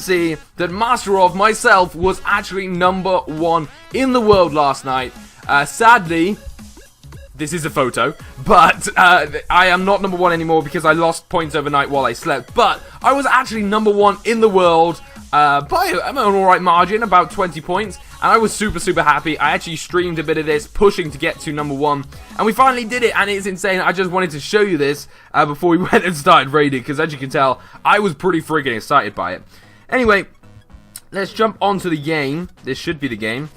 see that Master of myself was actually number 1 in the world last night. Sadly, this is a photo, but I am not number 1 anymore because I lost points overnight while I slept. But I was actually number 1 in the world by an alright margin, about 20 points. And I was super happy. I actually streamed a bit of this, pushing to get to number 1. And we finally did it, and it's insane. I just wanted to show you this before we went and started raiding, because as you can tell, I was pretty freaking excited by it. Anyway, let's jump onto the game. This should be the game.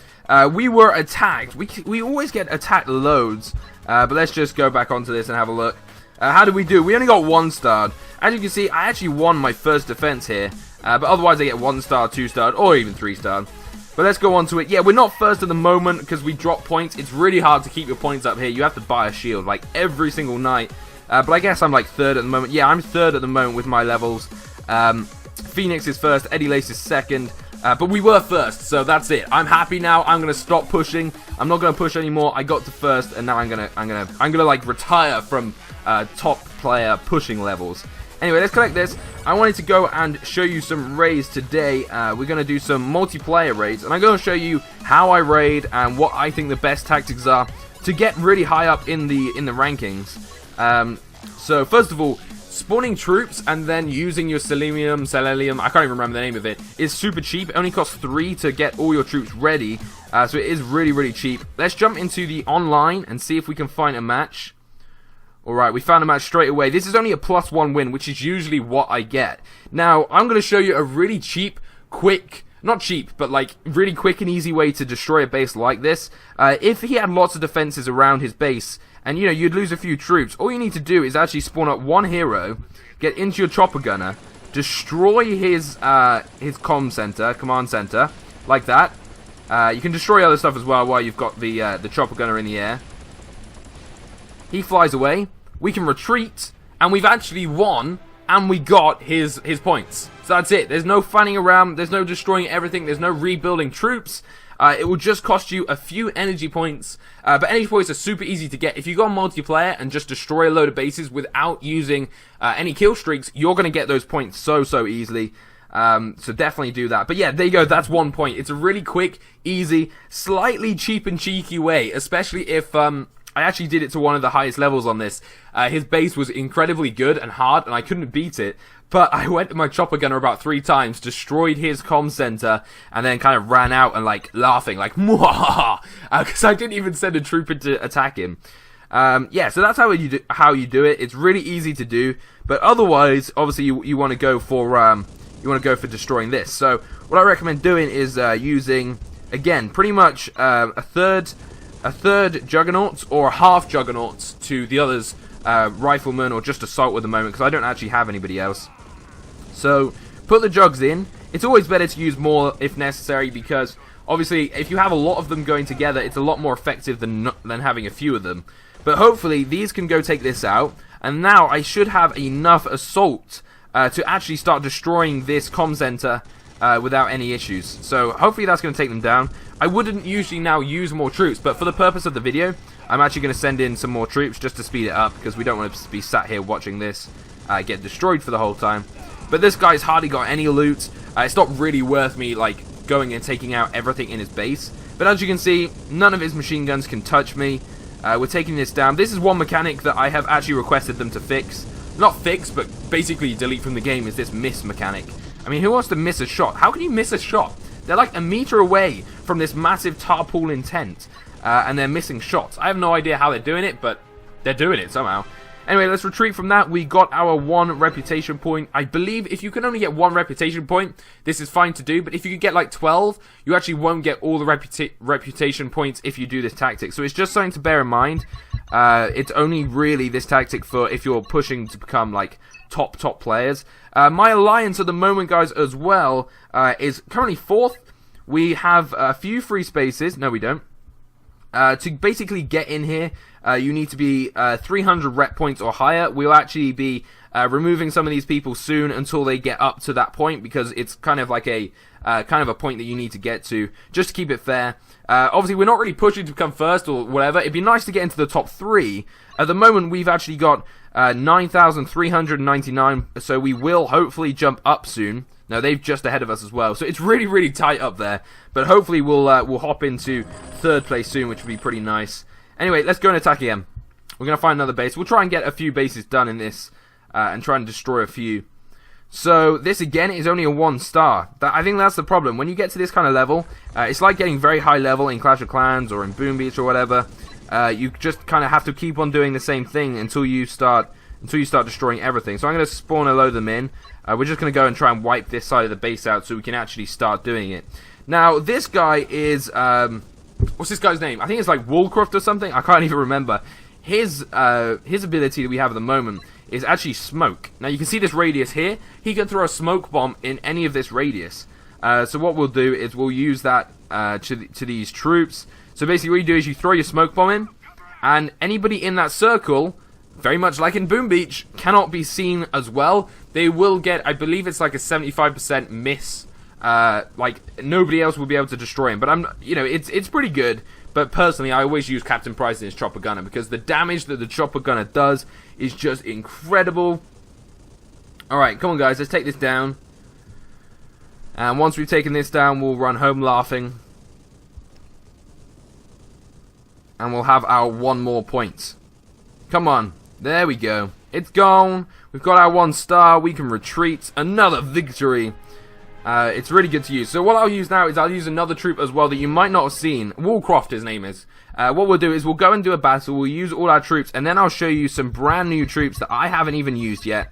We were attacked. We always get attacked loads. But let's just go back onto this and have a look. How did we do? We only got 1 star. As you can see, I actually won my first defense here. But otherwise I get 1 star, 2 star, or even 3 star. But let's go on to it. Yeah, we're not first at the moment because we drop points. It's really hard to keep your points up here. You have to buy a shield like every single night. But I guess I'm like 3rd at the moment. Yeah, I'm 3rd at the moment with my levels. Phoenix is 1st. Eddie Lace is 2nd. But we were 1st, so that's it. I'm happy now. I'm gonna stop pushing. I'm not gonna push anymore. I got to 1st, and now I'm gonna like retire from top player pushing levels. Anyway, let's collect this. I wanted to go and show you some raids today. We're going to do some multiplayer raids, and I'm going to show you how I raid and what I think the best tactics are to get really high up in the rankings. So first of all, spawning troops and then using your selenium, I can't even remember the name of it, is super cheap. It only costs 3 to get all your troops ready, so it is really cheap. Let's jump into the online and see if we can find a match. Alright, we found a match straight away. This is only a +1 win, which is usually what I get. Now, I'm going to show you a really cheap, quick, not cheap, but like really quick and easy way to destroy a base like this. If he had lots of defenses around his base, and you know, you'd lose a few troops, all you need to do is actually spawn up 1 hero, get into your chopper gunner, destroy his command center, like that. You can destroy other stuff as well while you've got the chopper gunner in the air. He flies away. We can retreat, and we've actually won, and we got his points. So that's it. There's no fanning around. There's no destroying everything. There's no rebuilding troops. It will just cost you a few energy points. But energy points are super easy to get. If you go on multiplayer and just destroy a load of bases without using any kill streaks, you're going to get those points so easily. So definitely do that. But yeah, there you go. That's 1 point. It's a really quick, easy, slightly cheap and cheeky way, especially if I actually did it to one of the highest levels on this. His base was incredibly good and hard, and I couldn't beat it. But I went to my chopper gunner about 3 times, destroyed his comm center, and then kind of ran out and like laughing, like mwahaha, because I didn't even send a trooper to attack him. Yeah, so that's how you do it. It's really easy to do, but otherwise, obviously, you want to go for destroying this. So what I recommend doing is using, again, pretty much a third Juggernauts or half Juggernauts to the others, Rifleman or just Assault at the moment, because I don't actually have anybody else. So put the Jugs in. It's always better to use more if necessary, because obviously if you have a lot of them going together, it's a lot more effective than having a few of them. But hopefully these can go take this out, and now I should have enough Assault to actually start destroying this comm center without any issues. So hopefully that's going to take them down. I wouldn't usually now use more troops, but for the purpose of the video, I'm actually going to send in some more troops just to speed it up, because we don't want to be sat here watching this get destroyed for the whole time. But this guy's hardly got any loot. It's not really worth me like going and taking out everything in his base. But as you can see, none of his machine guns can touch me. We're taking this down. This is one mechanic that I have actually requested them to fix. Not fix, but basically delete from the game, is this miss mechanic. I mean, who wants to miss a shot? How can you miss a shot? They're like a meter away from this massive tarpaulin tent, and they're missing shots. I have no idea how they're doing it, but they're doing it somehow. Anyway, let's retreat from that. We got our 1 reputation point. I believe if you can only get 1 reputation point, this is fine to do. But if you could get like 12, you actually won't get all the reputation points if you do this tactic. So it's just something to bear in mind. It's only really this tactic for if you're pushing to become like top players. My alliance at the moment, guys, as well, is currently 4th. We have a few free spaces. No, we don't. To basically get in here, you need to be 300 rep points or higher. We'll actually be removing some of these people soon until they get up to that point, because it's kind of like a point that you need to get to, just to keep it fair. Obviously, we're not really pushing to become first or whatever. It'd be nice to get into the top 3. At the moment, we've actually got 9,399, so we will hopefully jump up soon. No, they're just ahead of us as well. So it's really, really tight up there. But hopefully we'll hop into 3rd place soon, which would be pretty nice. Anyway, let's go and attack again. We're going to find another base. We'll try and get a few bases done in this and try and destroy a few. So this again is only a 1 star. I think that's the problem. When you get to this kind of level, it's like getting very high level in Clash of Clans or in Boom Beach or whatever. You just kind of have to keep on doing the same thing until you start destroying everything. So I'm going to spawn a load of them in. We're just going to go and try and wipe this side of the base out so we can actually start doing it. Now, this guy is... what's this guy's name? I think it's like Woolcroft or something. I can't even remember. His ability that we have at the moment is actually smoke. Now, you can see this radius here. He can throw a smoke bomb in any of this radius. So what we'll do is we'll use that to these troops. So basically what you do is you throw your smoke bomb in, and anybody in that circle... very much like in Boom Beach, cannot be seen as well. They will get, I believe it's like a 75% miss. Like, nobody else will be able to destroy him. But it's pretty good. But personally, I always use Captain Price in his chopper gunner, because the damage that the chopper gunner does is just incredible. Alright, come on guys, let's take this down. And once we've taken this down, we'll run home laughing. And we'll have our 1 more point. Come on. There we go. It's gone. We've got our 1 star. We can retreat. Another victory. It's really good to use. So what I'll use now is I'll use another troop as well that you might not have seen. Woolcroft, his name is. What we'll do is we'll go and do a battle. We'll use all our troops. And then I'll show you some brand new troops that I haven't even used yet.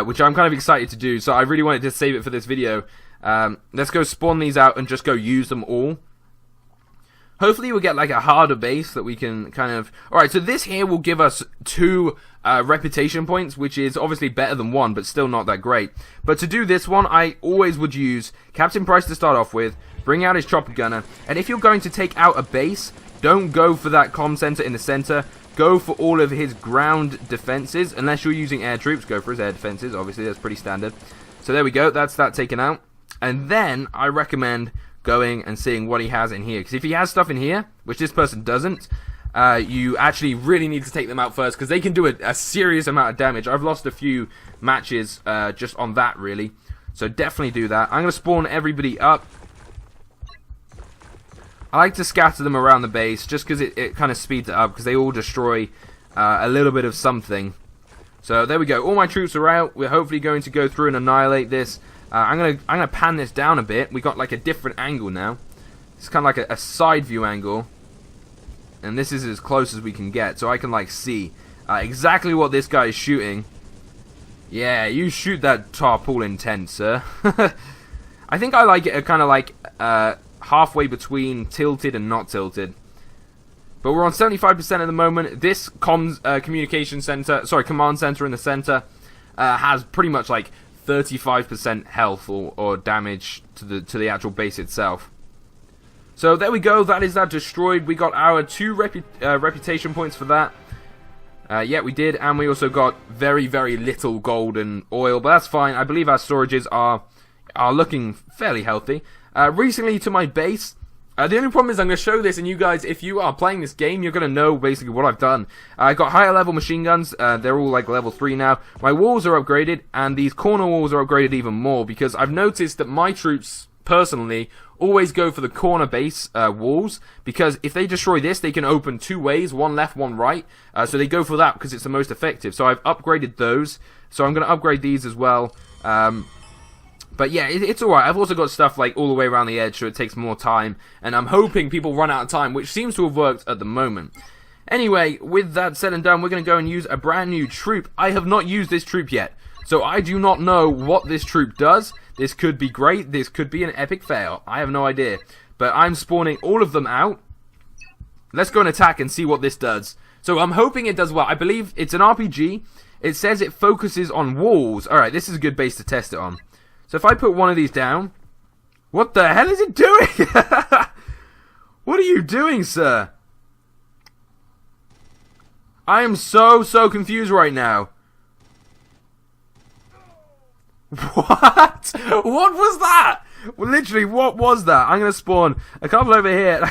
Which I'm kind of excited to do. So I really wanted to save it for this video. Let's go spawn these out and just go use them all. Hopefully we'll get like a harder base that we can kind of... Alright, so this here will give us 2 reputation points, which is obviously better than 1, but still not that great. But to do this one, I always would use Captain Price to start off with, bring out his chopper gunner, and if you're going to take out a base, don't go for that comm center in the center. Go for all of his ground defenses, unless you're using air troops, go for his air defenses, obviously that's pretty standard. So there we go, that's that taken out. And then I recommend... going and seeing what he has in here, because if he has stuff in here, which this person doesn't, you actually really need to take them out first, because they can do a serious amount of damage. I've lost a few matches just on that, really, so definitely do that. I'm going to spawn everybody up. I like to scatter them around the base, just because it kind of speeds it up, because they all destroy a little bit of something. So there we go, all my troops are out. We're hopefully going to go through and annihilate this. I'm gonna pan this down a bit. We got like a different angle now. It's kind of like a side view angle, and this is as close as we can get, so I can like see exactly what this guy is shooting. Yeah, you shoot that tarpaulin tent, sir. I think I like it kind of like halfway between tilted and not tilted. But we're on 75% at the moment. This communication center, sorry, command center in the center has pretty much like 35% health or damage to the actual base itself. So there we go, that is that destroyed. We got our 2 reputation points for that. Yeah, we did, and we also got very, very little gold and oil, but that's fine. I believe our storages are looking fairly healthy. Recently to my base, the only problem is I'm going to show this, and you guys, if you are playing this game, you're going to know basically what I've done. I got higher level machine guns. They're all like level 3 now. My walls are upgraded, and these corner walls are upgraded even more, because I've noticed that my troops, personally, always go for the corner base walls, because if they destroy this, they can open 2 ways, one left, one right. So they go for that because it's the most effective. So I've upgraded those. So I'm going to upgrade these as well. But yeah, it's alright. I've also got stuff like all the way around the edge, so it takes more time. And I'm hoping people run out of time, which seems to have worked at the moment. Anyway, with that said and done, we're going to go and use a brand new troop. I have not used this troop yet, so I do not know what this troop does. This could be great. This could be an epic fail. I have no idea. But I'm spawning all of them out. Let's go and attack and see what this does. So I'm hoping it does well. I believe it's an RPG. It says it focuses on walls. Alright, this is a good base to test it on. So if I put one of these down... What the hell is it doing? What are you doing, sir? I am so confused right now. What? What was that? Well, literally, what was that? I'm going to spawn a couple over here.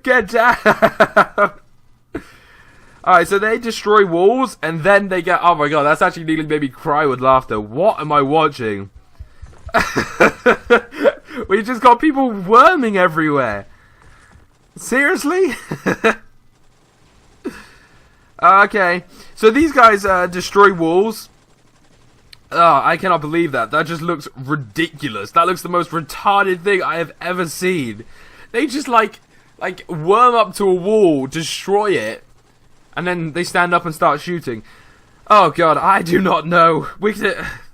Get down. Alright, so they destroy walls, and then they get... Oh my god, that's actually nearly made me cry with laughter. What am I watching? We just got people worming everywhere. Seriously? Okay, so these guys destroy walls. Oh, I cannot believe that. That just looks ridiculous. That looks the most retarded thing I have ever seen. They just like worm up to a wall, destroy it, and then they stand up and start shooting. Oh god, I do not know.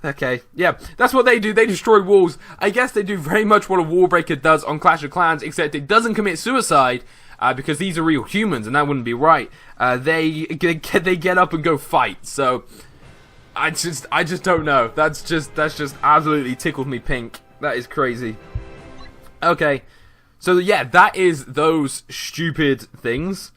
Okay, yeah, that's what they do. They destroy walls. I guess they do very much what a wall breaker does on Clash of Clans, except it doesn't commit suicide, because these are real humans, and that wouldn't be right. They get up and go fight. So I just don't know. That's just absolutely tickled me pink. That is crazy. Okay, so yeah, that is those stupid things.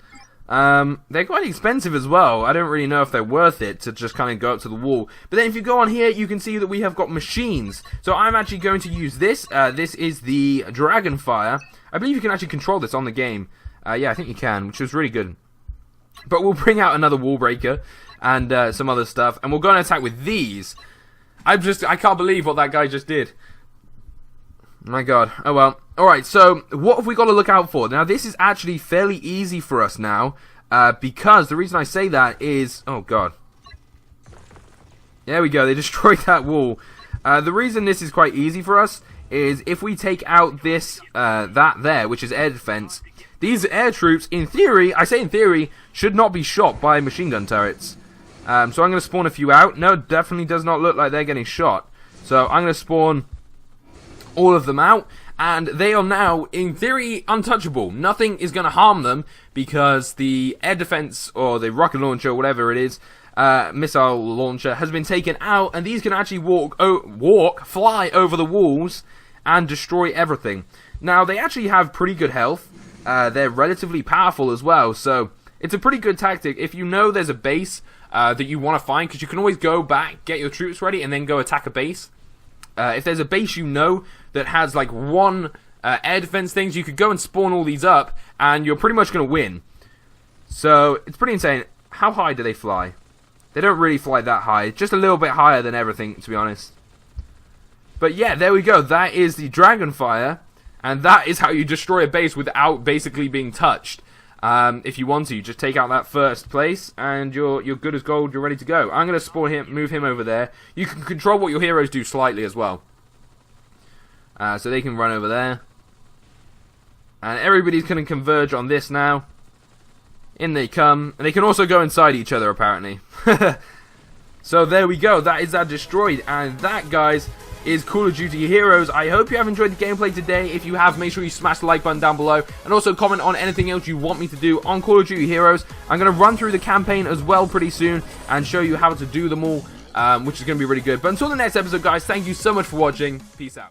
They're quite expensive as well. I don't really know if they're worth it to just kind of go up to the wall. But then if you go on here, you can see that we have got machines. So I'm actually going to use this. This is the Dragonfire. I believe you can actually control this on the game. Yeah, I think you can, which is really good. But we'll bring out another wall breaker and some other stuff, and we'll go and attack with these. I can't believe what that guy just did. My god. Oh well. Alright, so what have we got to look out for? Now, this is actually fairly easy for us now, because the reason I say that is... Oh god. There we go, they destroyed that wall. The reason this is quite easy for us is if we take out this, that there, which is air defense, these air troops, in theory, I say in theory, should not be shot by machine gun turrets. So I'm going to spawn a few out. No, definitely does not look like they're getting shot. So I'm going to spawn all of them out, and they are now, in theory, untouchable. Nothing is going to harm them, because the air defense, or the rocket launcher, whatever it is, missile launcher, has been taken out, and these can actually fly over the walls, and destroy everything. Now, they actually have pretty good health. They're relatively powerful as well, so it's a pretty good tactic. If you know there's a base that you want to find, because you can always go back, get your troops ready, and then go attack a base. If there's a base you know that has like one air defense things, you could go and spawn all these up, and you're pretty much going to win. So it's pretty insane. How high do they fly? They don't really fly that high. Just a little bit higher than everything, to be honest. But yeah, there we go. That is the Dragonfire, and that is how you destroy a base without basically being touched. If you want to, just take out that first place, and you're good as gold. You're ready to go. I'm going to spawn him, move him over there. You can control what your heroes do slightly as well, so they can run over there, and everybody's going to converge on this now. In they come, and they can also go inside each other apparently. So there we go. That is that destroyed, and that, guys, is Call of Duty Heroes. I hope you have enjoyed the gameplay today. If you have, make sure you smash the like button down below, and also comment on anything else you want me to do on Call of Duty Heroes. I'm going to run through the campaign as well pretty soon and show you how to do them all, which is going to be really good. But until the next episode, guys, thank you so much for watching. Peace out.